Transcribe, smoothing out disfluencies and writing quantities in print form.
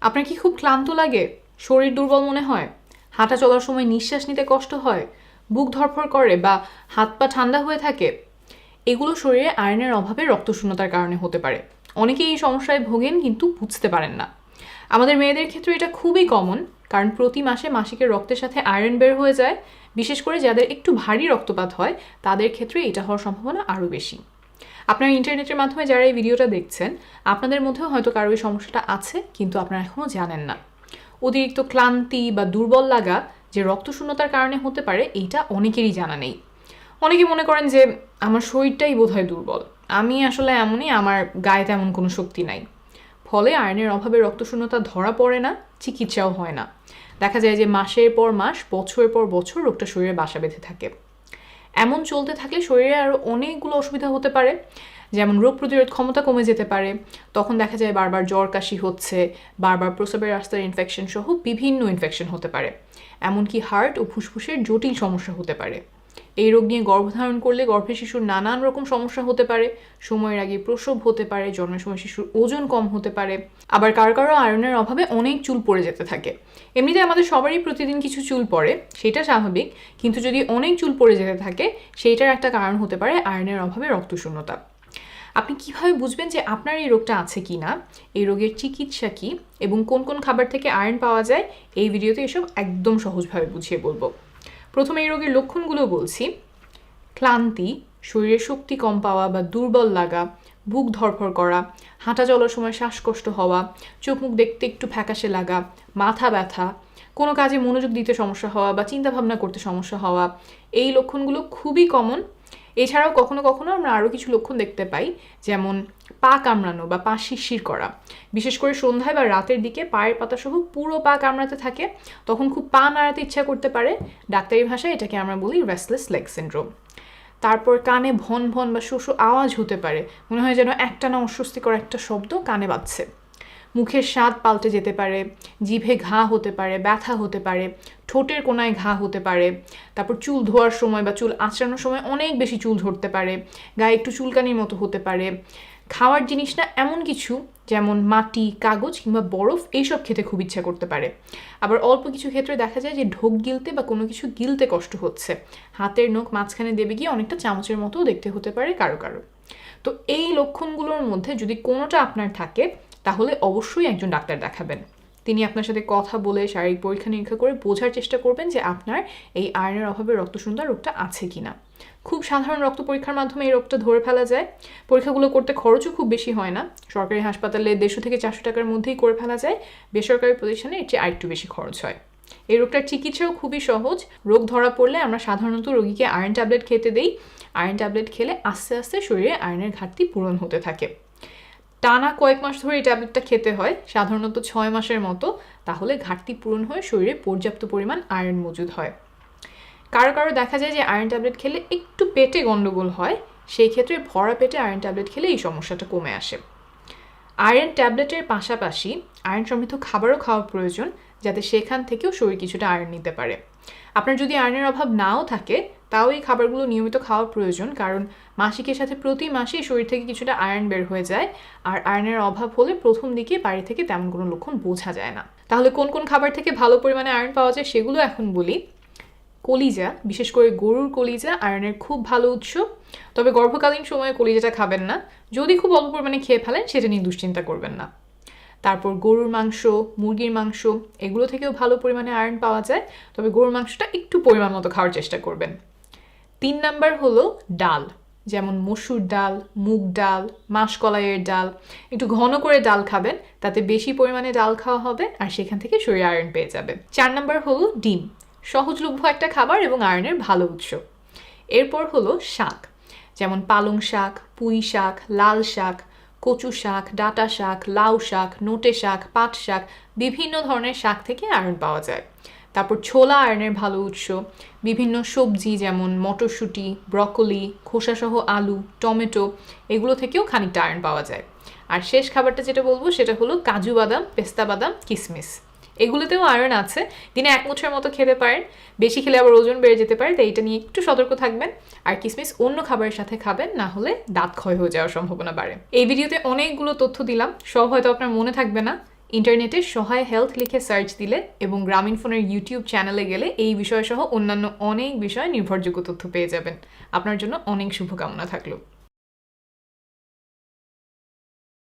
আপনার কি খুব ক্লান্ত লাগে, শরীর দুর্বল মনে হয়, হাঁটা চলার সময় নিঃশ্বাস নিতে কষ্ট হয়, বুক ধড়ফড় করে বা হাত পা ঠান্ডা হয়ে থাকে? এগুলো শরীরে আয়রনের অভাবে রক্তশূন্যতার কারণে হতে পারে। অনেকেই এই সমস্যায় ভোগেন কিন্তু বুঝতে পারেন না। আমাদের মেয়েদের ক্ষেত্রে এটা খুবই কমন, কারণ প্রতি মাসে মাসিকের রক্তের সাথে আয়রন বের হয়ে যায়। বিশেষ করে যাদের একটু ভারী রক্তপাত হয় তাদের ক্ষেত্রে এটা হওয়ার সম্ভাবনা আরও বেশি। আপনারা ইন্টারনেটের মাধ্যমে যারা এই ভিডিওটা দেখছেন, আপনাদের মধ্যেও হয়তো কারো এই সমস্যাটা আছে, কিন্তু আপনারা এখনও জানেন না। অতিরিক্ত ক্লান্তি বা দুর্বল লাগা যে রক্তশূন্যতার কারণে হতে পারে, এইটা অনেকেরই জানা নেই। অনেকে মনে করেন যে আমার শরীরটাই বোধহয় দুর্বল, আমি আসলে এমনই, আমার গায়ে তেমন কোনো শক্তি নাই। ফলে আয়রনের অভাবে রক্তশূন্যতা ধরা পড়ে না, চিকিৎসাও হয় না। দেখা যায় যে মাসের পর মাস, বছরের পর বছর রোগটা শরীরে বাসা বেঁধে থাকে। এমন চলতে থাকলে শরীরে আরও অনেকগুলো অসুবিধা হতে পারে, যেমন রোগ প্রতিরোধ ক্ষমতা কমে যেতে পারে। তখন দেখা যায় বারবার জ্বর কাশি হচ্ছে, বারবার প্রস্রাবের রাস্তার ইনফেকশন সহ বিভিন্ন ইনফেকশন হতে পারে। এমনকি হার্ট ও ফুসফুসের জটিল সমস্যা হতে পারে। এই রোগ নিয়ে গর্ভধারণ করলে গর্ভে শিশুর নানান রকম সমস্যা হতে পারে। সময়ের আগে প্রসব হতে পারে, জন্মের সময় শিশুর ওজন কম হতে পারে। আবার কারো কারো আয়রনের অভাবে অনেক চুল পড়ে যেতে থাকে। এমনিতে আমাদের সবারই প্রতিদিন কিছু চুল পড়ে, সেটা স্বাভাবিক, কিন্তু যদি অনেক চুল পড়ে যেতে থাকে, সেইটার একটা কারণ হতে পারে আয়রনের অভাবে রক্তশূন্যতা। আপনি কিভাবে বুঝবেন যে আপনার এই রোগটা আছে কি না, এই রোগের চিকিৎসা কি এবং কোন কোন খাবার থেকে আয়রন পাওয়া যায়, এই ভিডিওতে এসব একদম সহজভাবে বুঝিয়ে বলবো। প্রথমে এই রোগের লক্ষণগুলো বলছি। ক্লান্তি, শরীরে শক্তি কম পাওয়া বা দুর্বল লাগা, বুক ধড়ফড় করা, হাঁটা চলার সময় শ্বাসকষ্ট হওয়া, চোখ মুখ দেখতে একটু ফ্যাকাশে লাগা, মাথা ব্যথা, কোনো কাজে মনোযোগ দিতে সমস্যা হওয়া বা চিন্তাভাবনা করতে সমস্যা হওয়া, এই লক্ষণগুলো খুবই কমন। এছাড়াও কখনো কখনো আমরা আরও কিছু লক্ষণ দেখতে পাই, যেমন পা কামড়ানো বা পা শিরশির করা। বিশেষ করে সন্ধ্যায় বা রাতের দিকে পায়ের পাতা সহ পুরো পা কামড়াতে থাকে, তখন খুব পা নাড়াতে ইচ্ছা করতে পারে। ডাক্তারি ভাষায় এটাকে আমরা বলি রেস্টলেস লেগ সিনড্রোম। তারপর কানে ভন ভন বা শো শো আওয়াজ হতে পারে, মনে হয় যেন একটানা অস্বস্তিকর একটা শব্দ কানে বাজছে। মুখের স্বাদ পাল্টে যেতে পারে, জিভে ঘা হতে পারে, ব্যথা হতে পারে, ঠোঁটের কোনায় ঘা হতে পারে। তারপর চুল ধোয়ার সময় বা চুল আঁচড়ানোর সময় অনেক বেশি চুল ধরতে পারে, গায়ে একটু চুলকানির মতো হতে পারে। খাওয়ার জিনিস না এমন কিছু যেমন মাটি, কাগজ কিংবা বরফ, এইসব খেতে খুব ইচ্ছা করতে পারে। আবার অল্প কিছু ক্ষেত্রে দেখা যায় যে ঢোক গিলতে বা কোনো কিছু গিলতে কষ্ট হচ্ছে, হাতের নখ মাঝখানে দেবে গিয়ে অনেকটা চামচের মতো দেখতে হতে পারে কারো কারো। তো এই লক্ষণগুলোর মধ্যে যদি কোনোটা আপনার থাকে, তাহলে অবশ্যই একজন ডাক্তার দেখাবেন। তিনি আপনার সাথে কথা বলে শারীরিক পরীক্ষা নিরীক্ষা করে বোঝার চেষ্টা করবেন যে আপনার এই আয়রনের অভাবে রক্তশূন্যতা রোগটা আছে কিনা। খুব সাধারণ রক্ত পরীক্ষার মাধ্যমে এই রোগটা ধরে ফেলা যায়। পরীক্ষাগুলো করতে খরচও খুব বেশি হয় না। সরকারি হাসপাতালে 150 থেকে 400 টাকার মধ্যেই করে ফেলা যায়। বেসরকারি প্রতিষ্ঠানে এর চেয়ে আরেকটু বেশি খরচ হয়। এই রোগটার চিকিৎসাও খুবই সহজ। রোগ ধরা পড়লে আমরা সাধারণত রোগীকে আয়রন ট্যাবলেট খেতে দিই। আয়রন ট্যাবলেট খেলে আস্তে আস্তে শরীরে আয়রনের ঘাটতি পূরণ হতে থাকে। টানা কয়েক মাস ধরে এই ট্যাবলেটটা খেতে হয়, সাধারণত 6 মাসের মতো। তাহলে ঘাটতি পূরণ হয়ে শরীরে পর্যাপ্ত পরিমাণ আয়রন মজুদ হয়। কারো কারো দেখা যায় যে আয়রন ট্যাবলেট খেলে একটু পেটে গন্ডগোল হয়, সেই ক্ষেত্রে ভরা পেটে আয়রন ট্যাবলেট খেলে এই সমস্যাটা কমে আসে। আয়রন ট্যাবলেটের পাশাপাশি আয়রন সমৃদ্ধ খাবারও খাওয়া প্রয়োজন, যাতে সেখান থেকেও শরীর কিছুটা আয়রন নিতে পারে। আপনার যদি আয়রনের অভাব নাও থাকে, তাও এই খাবারগুলো নিয়মিত খাওয়া প্রয়োজন, কারণ মাসিকের সাথে প্রতি মাসেই শরীর থেকে কিছুটা আয়রন বের হয়ে যায়। আর আয়রনের অভাব হলে প্রথম দিকে বাইরে থেকে তেমন কোনো লক্ষণ বোঝা যায় না। তাহলে কোন কোন খাবার থেকে ভালো পরিমাণে আয়রন পাওয়া যায় সেগুলো এখন বলি। কলিজা, বিশেষ করে গরুর কলিজা আয়রনের খুব ভালো উৎস, তবে গর্ভকালীন সময়ে কলিজাটা খাবেন না। যদি খুব অল্প পরিমাণে খেয়ে ফেলেন, সেটা নিয়ে দুশ্চিন্তা করবেন না। তারপর গরুর মাংস, মুরগির মাংস, এগুলো থেকেও ভালো পরিমাণে আয়রন পাওয়া যায়, তবে গরুর মাংসটা একটু পরিমাণ মতো খাওয়ার চেষ্টা করবেন। 3 নাম্বার হলো ডাল, যেমন মসুর ডাল, মুগ ডাল, মাসকলাইয়ের ডাল। একটু ঘন করে ডাল খাবেন, তাতে বেশি পরিমাণে ডাল খাওয়া হবে আর সেখান থেকে শরীরে আয়রন পেয়ে যাবে। 4 নাম্বার হলো ডিম, সহজলভ্য একটা খাবার এবং আয়রনের ভালো উৎস। এরপর হলো শাক, যেমন পালং শাক, পুঁই শাক, লাল শাক, কচু শাক, ডাঁটা শাক, লাউ শাক, নোটে শাক, পাট শাক, বিভিন্ন ধরনের শাক থেকে আয়রন পাওয়া যায়। তারপর ছোলা আয়রনের ভালো উৎস। বিভিন্ন সবজি যেমন মটরশুঁটি, ব্রকলি, খোসাসহ আলু, টমেটো, এগুলো থেকেও খানিকটা আয়রন পাওয়া যায়। আর শেষ খাবারটা যেটা বলবো সেটা হলো কাজু বাদাম, পেস্তা বাদাম, কিশমিশ, এগুলোতেও আয়রন আছে। দিনে 1 মুঠের মতো খেতে পারেন, বেশি খেলে আবার ওজন বেড়ে যেতে পারে, তাই এটা নিয়ে একটু সতর্ক থাকবেন। আর কিশমিশ অন্য খাবারের সাথে খাবেন, না হলে দাঁত ক্ষয় হয়ে যাওয়ার সম্ভাবনা বাড়ে। এই ভিডিওতে অনেকগুলো তথ্য দিলাম, সব হয়তো আপনার মনে থাকবে না। ইন্টারনেটে সহায় হেলথ লিখে সার্চ দিলে এবং গ্রামীণফোনের ইউটিউব চ্যানেলে গেলে এই বিষয়সহ অন্যান্য অনেক বিষয়ে নির্ভরযোগ্য তথ্য পেয়ে যাবেন। আপনার জন্য অনেক শুভকামনা থাকলো।